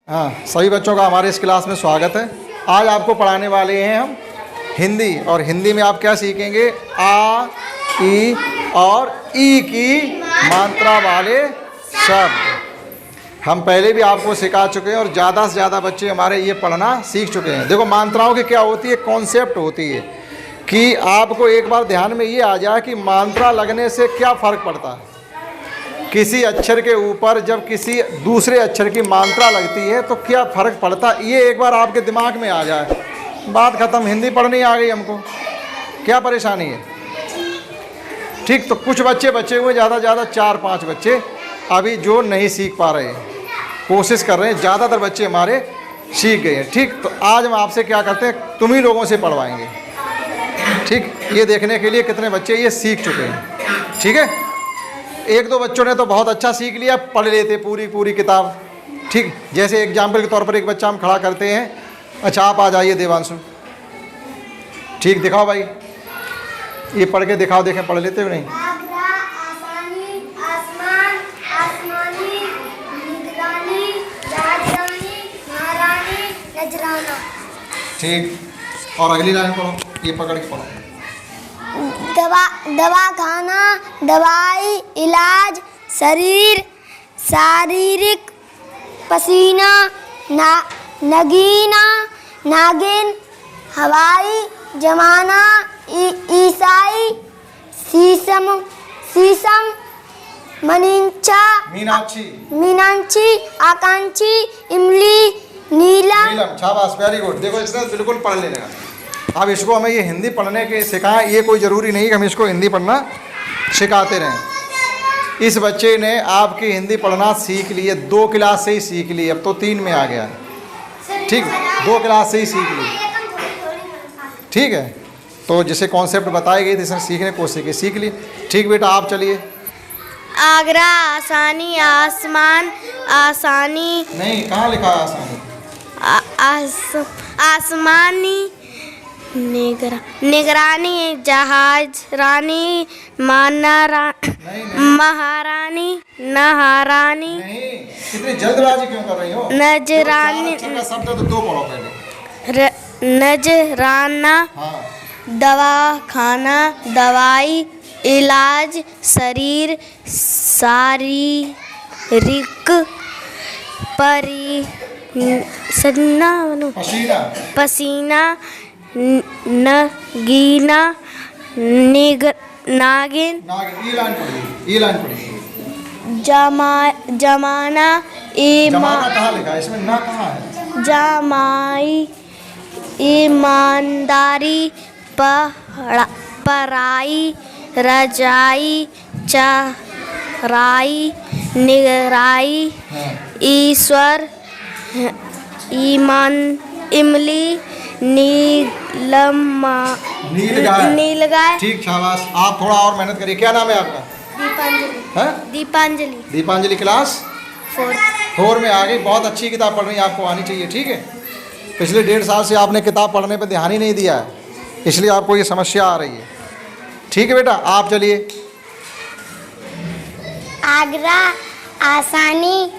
हाँ, सभी बच्चों का हमारे इस क्लास में स्वागत है। आज आपको पढ़ाने वाले हैं हम हिंदी, और हिंदी में आप क्या सीखेंगे? आ, ई और ई की मात्रा वाले शब्द हम पहले भी आपको सिखा चुके हैं और ज़्यादा से ज़्यादा बच्चे हमारे ये पढ़ना सीख चुके हैं। देखो, मात्राओं की क्या होती है, कॉन्सेप्ट होती है कि आपको एक बार ध्यान में ये आ जाए कि मात्रा लगने से क्या फ़र्क पड़ता है। किसी अक्षर के ऊपर जब किसी दूसरे अक्षर की मात्रा लगती है तो क्या फ़र्क पड़ता है, ये एक बार आपके दिमाग में आ जाए, बात ख़त्म। हिंदी पढ़नी आ गई हमको, क्या परेशानी है? ठीक, तो कुछ बच्चे बचे हुए, ज़्यादा से ज़्यादा 4-5 बच्चे अभी जो नहीं सीख पा रहे हैं, कोशिश कर रहे हैं। ज़्यादातर बच्चे हमारे सीख गए हैं। ठीक, तो आज हम आपसे क्या करते हैं, तुम ही लोगों से पढ़वाएंगे। ठीक, ये देखने के लिए कितने बच्चे ये सीख चुके हैं। ठीक है, एक दो बच्चों ने तो बहुत अच्छा सीख लिया, पढ़ लेते पूरी किताब। ठीक, जैसे एग्जाम्पल के तौर पर एक बच्चा हम खड़ा करते हैं। अच्छा, आप आ जाइए देवांशु। ठीक, दिखाओ भाई, ये पढ़ के दिखाओ, देखें पढ़ लेते हो नहीं? आगरा, आसानी, आसमान, आसमानी, निगरानी, राजरानी, महारानी, नजराना। ठीक, और अगली लाइन पढ़ो, ये पकड़ के पढ़ो। दवाखाना, दवाई, इलाज, शरीर, शारीरिक, पसीना, नगीना, नागिन, हवाई, जमाना, ईसाई, शीशम, मीनाक्षी, आकांक्षी, इमली, नीलम। शाबाश, वेरी गुड। देखो, इसने बिल्कुल पढ़ लेने का। अब इसको हमें ये हिंदी पढ़ने के सिखाएं, ये कोई ज़रूरी नहीं कि हम इसको हिंदी पढ़ना सिखाते रहें। इस बच्चे ने आपकी हिंदी पढ़ना सीख ली है, 2 क्लास से ही सीख ली, अब तो 3 में आ गया है। ठीक, 2 क्लास से ही सीख ली। ठीक है, तो जिसे कॉन्सेप्ट बताए गए थे इसने सीखने को सीख ली। ठीक बेटा, आप चलिए। आगरा, आसानी, आसमान, आसानी नहीं, कहाँ लिखा है आसानी? आसमानी, निगरानी, जहाज रानी, महारानी, नहारानी, नहीं, कितनी जल्दबाजी क्यों कर रही हो? नजरानी, का शब्द तो 2 पढ़ो पहले। नजराना, हाँ, दवाखाना, दवाई, इलाज, शरीर, शारीरिक, पसीना, नगीना, नागिन, ये लाइन पढ़िए। जमाना, जमाना कहाँ लिखा है इसमें? ना कहाँ है? जमाई, ईमानदारी, पराई, रजाई, चराई, निगराई, ईश्वर, इमली, नीलगाय। ठीक, शाबाश। आप थोड़ा और मेहनत करिए। क्या नाम है आपका? दीपांजलि। दीपांजलि, क्लास 4 में आ गई। बहुत अच्छी किताब पढ़ रही है, आपको आनी चाहिए। ठीक है, पिछले 1.5 साल से आपने किताब पढ़ने पर ध्यान ही नहीं दिया है, इसलिए आपको ये समस्या आ रही है। ठीक है बेटा, आप चलिए। आगरा, आसानी,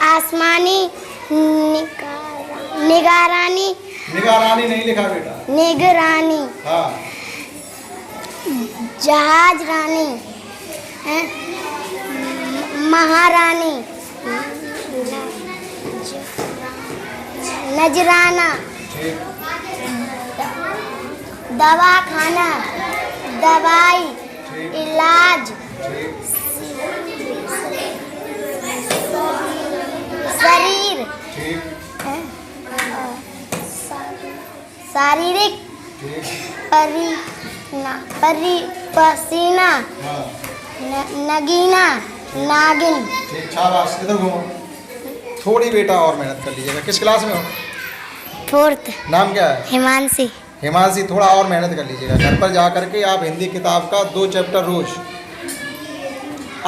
आसमानी, निगरानी नहीं लिखा बेटा। निगरानी, हाँ, जहाज रानी, महारानी, नजराना, दवाखाना, दवाई, इलाज, शरीर, शारीरिक, पसीना, नगीना, नागिन। ठीक, शाबाश। इधर घूमो थोड़ी बेटा, और मेहनत कर लीजिएगा। किस क्लास में हो? 4th। नाम क्या है? हिमांशी। हिमांशी, थोड़ा और मेहनत कर लीजिएगा। घर पर जा करके आप हिंदी किताब का 2 चैप्टर रोज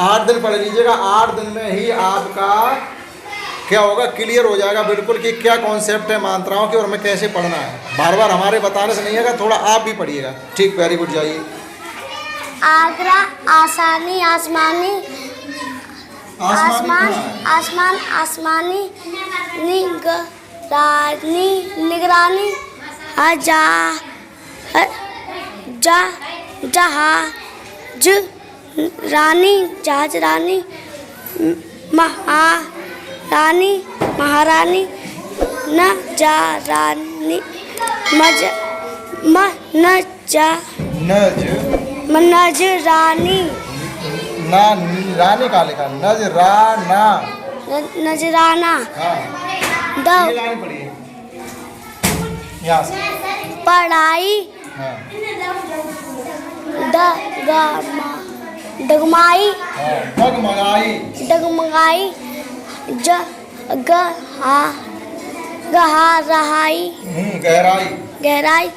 8 दिन पढ़ लीजिएगा। 8 दिन में ही आपका क्या होगा, क्लियर हो जाएगा बिल्कुल कि क्या कॉन्सेप्ट है मात्राओं की और हमें कैसे पढ़ना है। बार बार हमारे बताने से नहीं आएगा, थोड़ा आप भी पढ़िएगा। ठीक, वेरी गुड, जाइए। आगरा, आसानी, आसमानी, आसमान कहाँ है? आसमान आसमानी निगरानी निगरानी जा जा जहाज रानी जहाज रानी महारानी महारानी नजरानी नजरानी ना रानी कहाँ लिखा? नजराना। नजराना हाँ, द ये लाइन पढ़िए यहाँ से। पढ़ाई हाँ, डगमाई हाँ, डगमगाई। डगमगाई गहराई गहराई। गहराई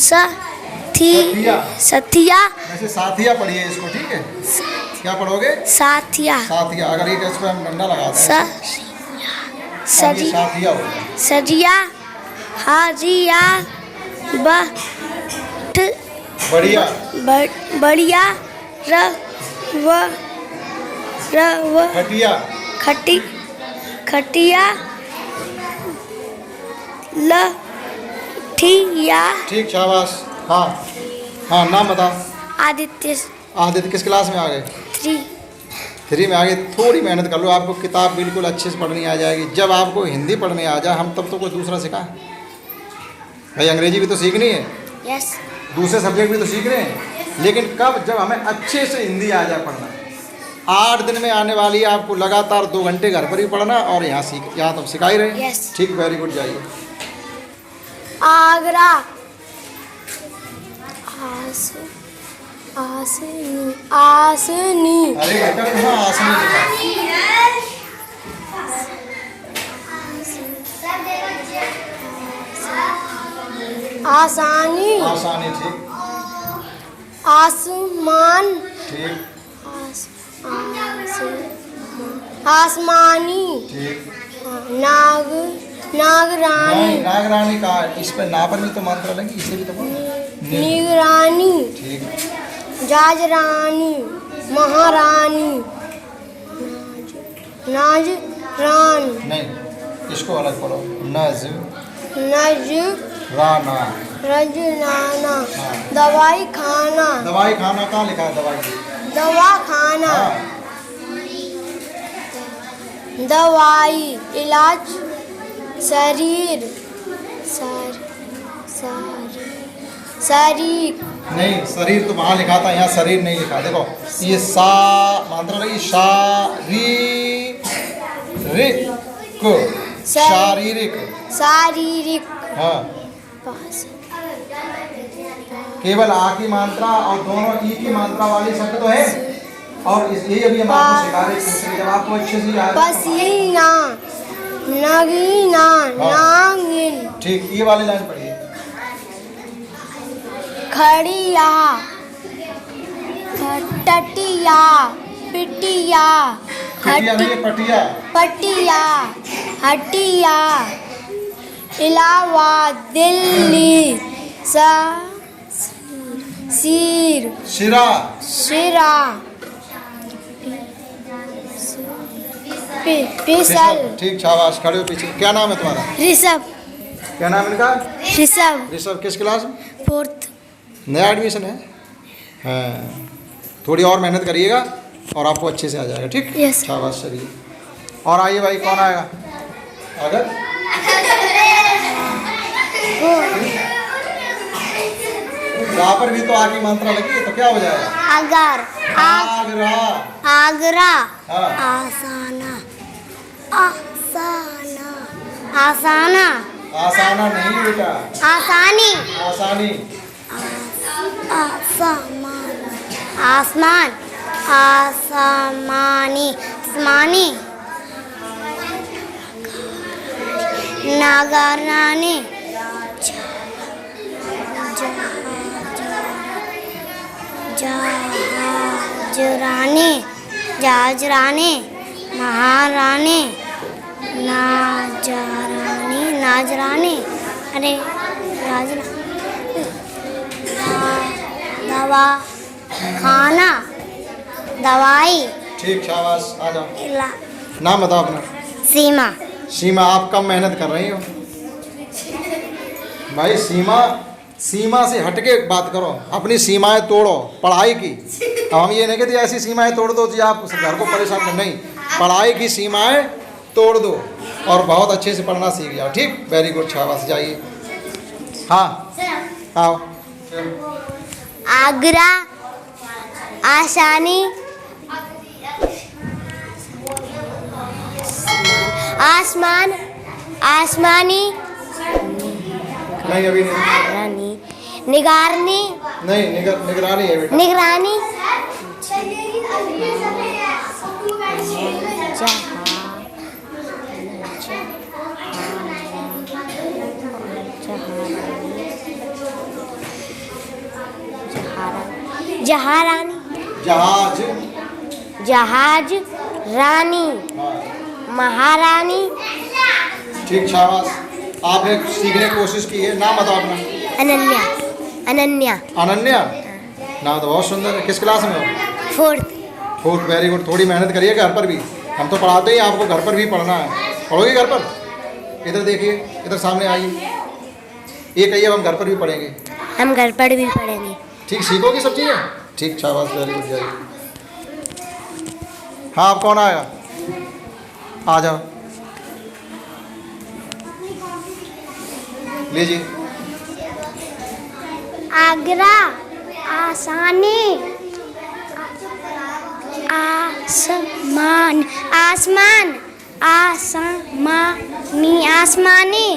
सथिया। सथिया वैसे साथिया पढ़िए इसको, ठीक है? क्या पढ़ोगे? साथिया साथिया। अगर ये इस पे हम डंडा लगाते हैं अब ये साथिया हो गया। सरिया हरिया बढ़िया। बढ़िया खटिया। खटिया लठिया ठीक, शाबाश। हाँ हाँ, नाम बता। आदित्य आदित्य किस क्लास में आ गए? 3 में आ गए। थोड़ी मेहनत कर लो, आपको किताब बिल्कुल अच्छे से पढ़नी आ जाएगी। जब आपको हिंदी पढ़ने आ जाए हम तब तो कोई दूसरा सिखा भाई। अंग्रेजी भी तो सीखनी है, यस दूसरे सब्जेक्ट भी तो सीखने हैं, लेकिन कब? जब हमें अच्छे से हिंदी आ जाए पढ़ना। 8 दिन में आने वाली है, आपको लगातार 2 घंटे घर पर ही पढ़ना और यहाँ तब सिखा ही रहे। Yes. ठीक, वेरी गुड। जाइए। आगरा आसनी अरे बेटा, कहाँ आसनी लिखा? आसानी आसानी। ठीक आसमान ठीक आसमानी ठीक। नागरानी नागरानी का इस पे ना पर भी तो मात्रा लगी, इसे भी तो बोलो। निगरानी ठीक। जाजरानी महारानी नाजरानी नहीं, इसको अलग पढ़ो। नजराना राना। दवाई खाना दवाई खाना कहाँ लिखा है? दवाई। दवा खाना हाँ, दवाई इलाज शरीर शरीर नहीं, शरीर तो वहाँ लिखा था, यहाँ शरीर नहीं लिखा। देखो ये सा मात्रा लगी, शारीरिक। शारीरिक हाँ, केवल आ की मात्रा और दोनों ई की मात्रा वाले शब्द तो है। और इसलिए अभी हम आपको सिखा रहे हैं, जब आपको अच्छे से याद पसीना नगीना नागिन ठीक। ये वाली लाइन पढ़िए। खड़िया टटिया पिटिया खटिया नहीं, पटिया। पटिया हटिया इलाहाबाद दिल्ली सिर शिरा। शिरा पिसल ठीक, शाबाश। खड़े हो पीछे। क्या नाम है तुम्हारा? ऋषभ क्या नाम है इनका? ऋषभ ऋषभ किस क्लास में? 4th नया एडमिशन है। हाँ, थोड़ी और मेहनत करिएगा और आपको अच्छे से आ जाएगा। ठीक, Yes. शाबाश। चलिए और आइए भाई, कौन आएगा? अगर यहाँ पर भी तो आगे मात्रा लगी है, तो क्या हो जाएगा? अगर आगरा। आगरा हाँ, आसाना आसाना आसाना आसाना नहीं बेटा, आसानी आसानी। आसमान आसमान आसमानी आसमानी नागरानी जहाजरानी जहाजरानी महारानी नाजरानी नाजरानी अरे नाजरानी दवा खाना दवाई ठीक, शाबाश, आ जाओ। इला नाम बताओ अपना। सीमा सीमा, आप कम मेहनत कर रही हो भाई। सीमा से हटके बात करो, अपनी सीमाएं तोड़ो पढ़ाई की। अब हम ये नहीं कहते ऐसी सीमाएं तोड़ दो जी आप घर को परेशान कर, नहीं, पढ़ाई की सीमाएं तोड़ दो और बहुत अच्छे से पढ़ना सीख जाओ। ठीक, वेरी गुड, शाबाश, जाइए। हाँ, आओ। आगरा, आसानी, आसमान, आसमानी, नहीं, अभी नहीं, रानी, निगारनी, नहीं, निगरानी है बेटा। निगरानी, जहारानी, जहाज, जहाज, रानी, हाँ, महारानी, ठीक, शाबाश, आपने सीखने की कोशिश की है। नाम बताओ अपना। अनन्या, अनन्या, अनन्या, नाम तो बहुत सुंदर है। किस क्लास में हो? 4th, खूब, वेरी गुड। थोड़ी मेहनत करिए घर पर भी, हम तो पढ़ाते ही, आपको घर पर भी पढ़ना है। पढ़ोगे घर पर? इधर देखिए, इधर सामने आइए, ये कहिए हम घर पर भी पढ़ेंगे। हम घर पर भी पढ़ेंगे। ठीक, सीखोगे सब चीज़ें? ठीक, शाबाश, वेरी गुड, जाइए। हाँ, आप कौन आएगा? आ जाओ, लीजिए। आगरा, आसानी, आसमान, आसमान, आसमानी, आसमानी,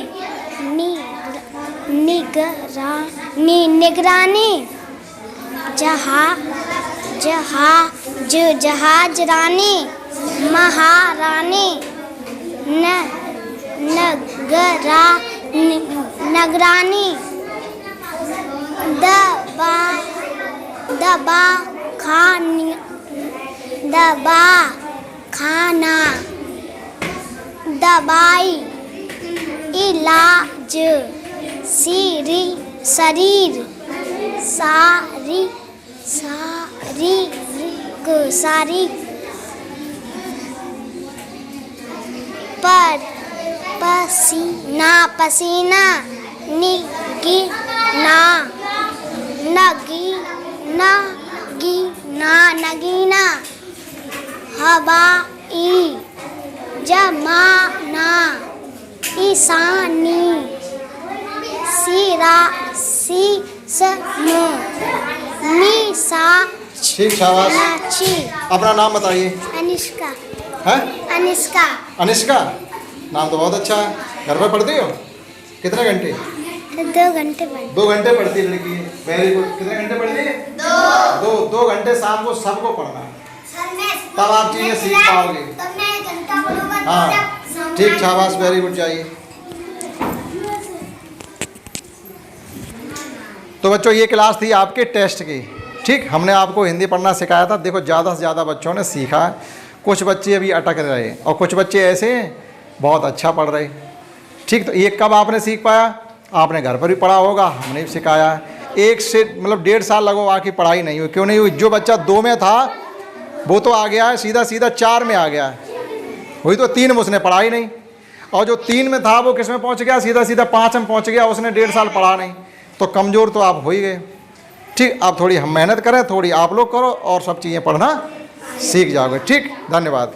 निगरानी, निगरानी, जहाज, रानी, महारानी, नगरानी, खाना, दवाई, इलाज, शरीर, सारी, पसीना, नगीना, हवाई, जमाना, ईशानी, ठीक, शाबाश। अपना नाम बताइए। अनिष्का, हैं? अनिष्का, अनिष्का, नाम तो बहुत अच्छा है। घर पर पढ़ती हो? कितने घंटे? 2 घंटे पढ़। 2 घंटे पढ़ती है लड़की, वेरी गुड। कितने घंटे पढ़ती है? 2 घंटे शाम को सबको पढ़ना है, तब आप चीज़ें सीख पाओगे। हाँ, ठीक, शाबाश, वेरी गुड, जाइए। तो बच्चों, ये क्लास थी आपके टेस्ट की। ठीक, हमने आपको हिंदी पढ़ना सिखाया था। देखो, ज़्यादा से ज़्यादा बच्चों ने सीखा है। कुछ बच्चे अभी अटक रहे और कुछ बच्चे ऐसे हैं बहुत अच्छा पढ़ रहे। ठीक, तो ये कब आपने सीख पाया? आपने घर पर भी पढ़ा होगा, हमने भी सिखाया है। 1 से मतलब 1.5 साल लगो आपकी पढ़ाई नहीं हुई। क्यों नहीं हुई? जो बच्चा 2 में था वो तो आ गया है, सीधा 4 में आ गया है। वही तो 3 में उसने पढ़ाई नहीं, और जो 3 में था वो किस में पहुंच गया? सीधा 5 में पहुंच गया। उसने 1.5 साल पढ़ा नहीं, तो कमज़ोर तो आप हो ही गए। ठीक, आप थोड़ी हम मेहनत करें, थोड़ी आप लोग करो और सब चीज़ें पढ़ना सीख जाओगे। ठीक, धन्यवाद।